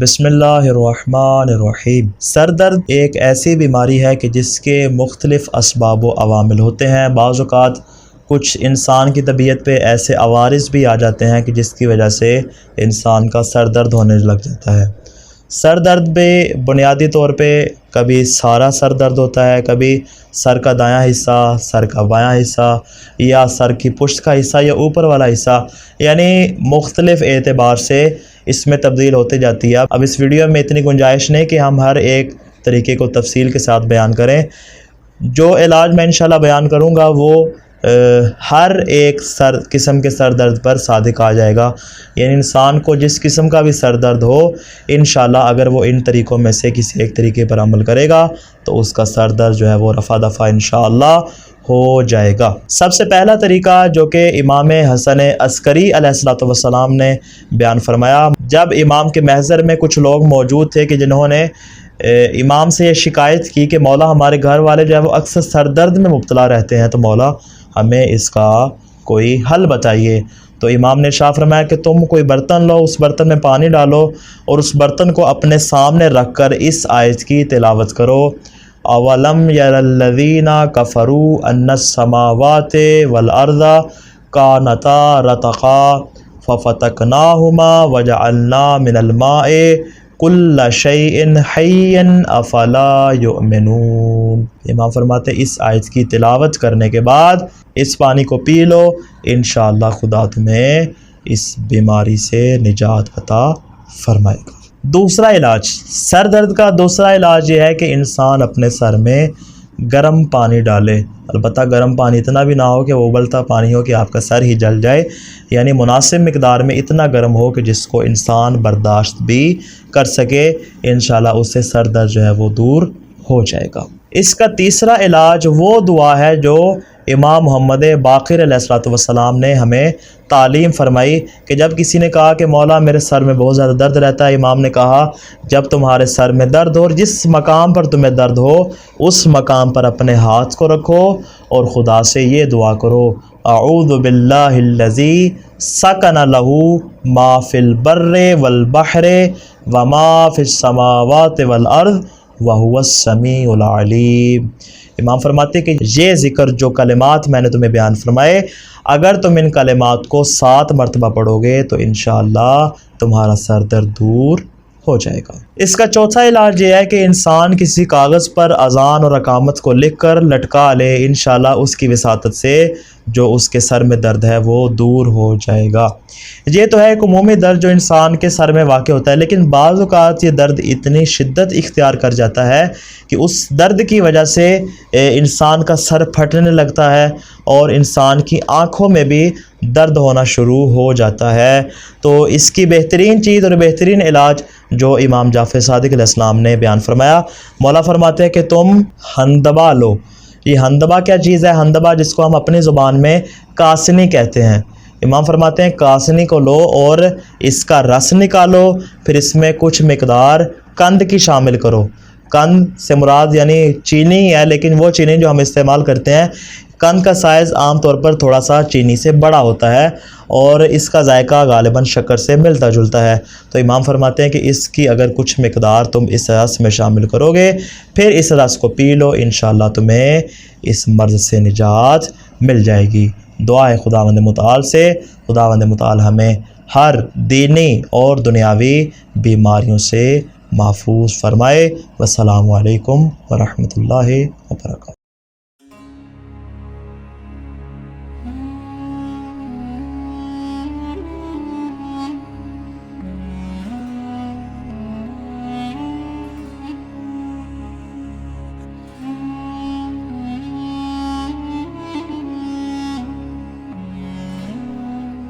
بسم اللہ الرحمن الرحیم۔ سر درد ایک ایسی بیماری ہے کہ جس کے مختلف اسباب و عوامل ہوتے ہیں۔ بعض اوقات کچھ انسان کی طبیعت پہ ایسے عوارض بھی آ جاتے ہیں کہ جس کی وجہ سے انسان کا سر درد ہونے لگ جاتا ہے۔ سر درد پہ بنیادی طور پہ کبھی سارا سر درد ہوتا ہے، کبھی سر کا دایاں حصہ، سر کا بایاں حصہ، یا سر کی پشت کا حصہ یا اوپر والا حصہ، یعنی مختلف اعتبار سے اس میں تبدیل ہوتے جاتی ہے۔ اب اس ویڈیو میں اتنی گنجائش نہیں کہ ہم ہر ایک طریقے کو تفصیل کے ساتھ بیان کریں۔ جو علاج میں انشاءاللہ بیان کروں گا وہ ہر ایک قسم کے سر درد پر صادق آ جائے گا، یعنی انسان کو جس قسم کا بھی سر درد ہو انشاءاللہ اگر وہ ان طریقوں میں سے کسی ایک طریقے پر عمل کرے گا تو اس کا سر درد جو ہے وہ رفع دفع انشاءاللہ ہو جائے گا۔ سب سے پہلا طریقہ جو کہ امام حسن عسکری علیہ السلام نے بیان فرمایا، جب امام کے محضر میں کچھ لوگ موجود تھے کہ جنہوں نے امام سے یہ شکایت کی کہ مولا ہمارے گھر والے جو ہے وہ اکثر سر درد میں مبتلا رہتے ہیں، تو مولا ہمیں اس کا کوئی حل بتائیے۔ تو امام نے ارشاد فرمایا کہ تم کوئی برتن لو، اس برتن میں پانی ڈالو اور اس برتن کو اپنے سامنے رکھ کر اس آیت کی تلاوت کرو، اولم یر الذین کفروا ان السماوات والارض کانتا رتقا ففتقناہما وجعلنا من الماء کل شیء حی افلا یؤمنون۔ امام فرماتے ہیں اس آیت کی تلاوت کرنے کے بعد اس پانی کو پی لو، انشاءاللہ خدا تمہیں اس بیماری سے نجات عطا فرمائے گا۔ دوسرا علاج، سر درد کا دوسرا علاج یہ ہے کہ انسان اپنے سر میں گرم پانی ڈالے، البتہ گرم پانی اتنا بھی نہ ہو کہ وہ ابلتا پانی ہو کہ آپ کا سر ہی جل جائے، یعنی مناسب مقدار میں اتنا گرم ہو کہ جس کو انسان برداشت بھی کر سکے، انشاءاللہ اس سے سر درد جو ہے وہ دور ہو جائے گا۔ اس کا تیسرا علاج وہ دعا ہے جو امام محمد باقر علیہ السلام نے ہمیں تعلیم فرمائی کہ جب کسی نے کہا کہ مولا میرے سر میں بہت زیادہ درد رہتا ہے، امام نے کہا جب تمہارے سر میں درد ہو اور جس مقام پر تمہیں درد ہو اس مقام پر اپنے ہاتھ کو رکھو اور خدا سے یہ دعا کرو، اعوذ باللہ الذی سکن لہ ما فی البر والبحر وما فی السماوات والارض وہو السمیع العلیم۔ امام فرماتے کہ یہ ذکر جو کلمات میں نے تمہیں بیان فرمائے، اگر تم ان کلمات کو 7 مرتبہ پڑھو گے تو انشاءاللہ تمہارا سر درد دور ہو جائے گا۔ اس کا چوتھا علاج یہ ہے کہ انسان کسی کاغذ پر اذان اور اقامت کو لکھ کر لٹکا لے، انشاءاللہ اس کی وساطت سے جو اس کے سر میں درد ہے وہ دور ہو جائے گا۔ یہ تو ہے ایک عمومی درد جو انسان کے سر میں واقع ہوتا ہے، لیکن بعض اوقات یہ درد اتنی شدت اختیار کر جاتا ہے کہ اس درد کی وجہ سے انسان کا سر پھٹنے لگتا ہے اور انسان کی آنکھوں میں بھی درد ہونا شروع ہو جاتا ہے۔ تو اس کی بہترین چیز اور بہترین علاج جو امام جعفر صادق علیہ السلام نے بیان فرمایا، مولا فرماتے ہیں کہ تم ہندبہ لو۔ یہ ہندبہ کیا چیز ہے؟ ہندبہ جس کو ہم اپنی زبان میں کاسنی کہتے ہیں، امام فرماتے ہیں کاسنی کو لو اور اس کا رس نکالو، پھر اس میں کچھ مقدار قند کی شامل کرو۔ قند سے مراد یعنی چینی ہے، لیکن وہ چینی جو ہم استعمال کرتے ہیں، قند کا سائز عام طور پر تھوڑا سا چینی سے بڑا ہوتا ہے اور اس کا ذائقہ غالباً شکر سے ملتا جلتا ہے۔ تو امام فرماتے ہیں کہ اس کی اگر کچھ مقدار تم اس رس میں شامل کرو گے، پھر اس رس کو پی لو، انشاءاللہ تمہیں اس مرض سے نجات مل جائے گی۔ دعا ہے خداوند متعال سے، خداوند متعال ہمیں ہر دینی اور دنیاوی بیماریوں سے محفوظ فرمائے۔ والسلام علیکم ورحمۃ اللہ وبرکاتہ۔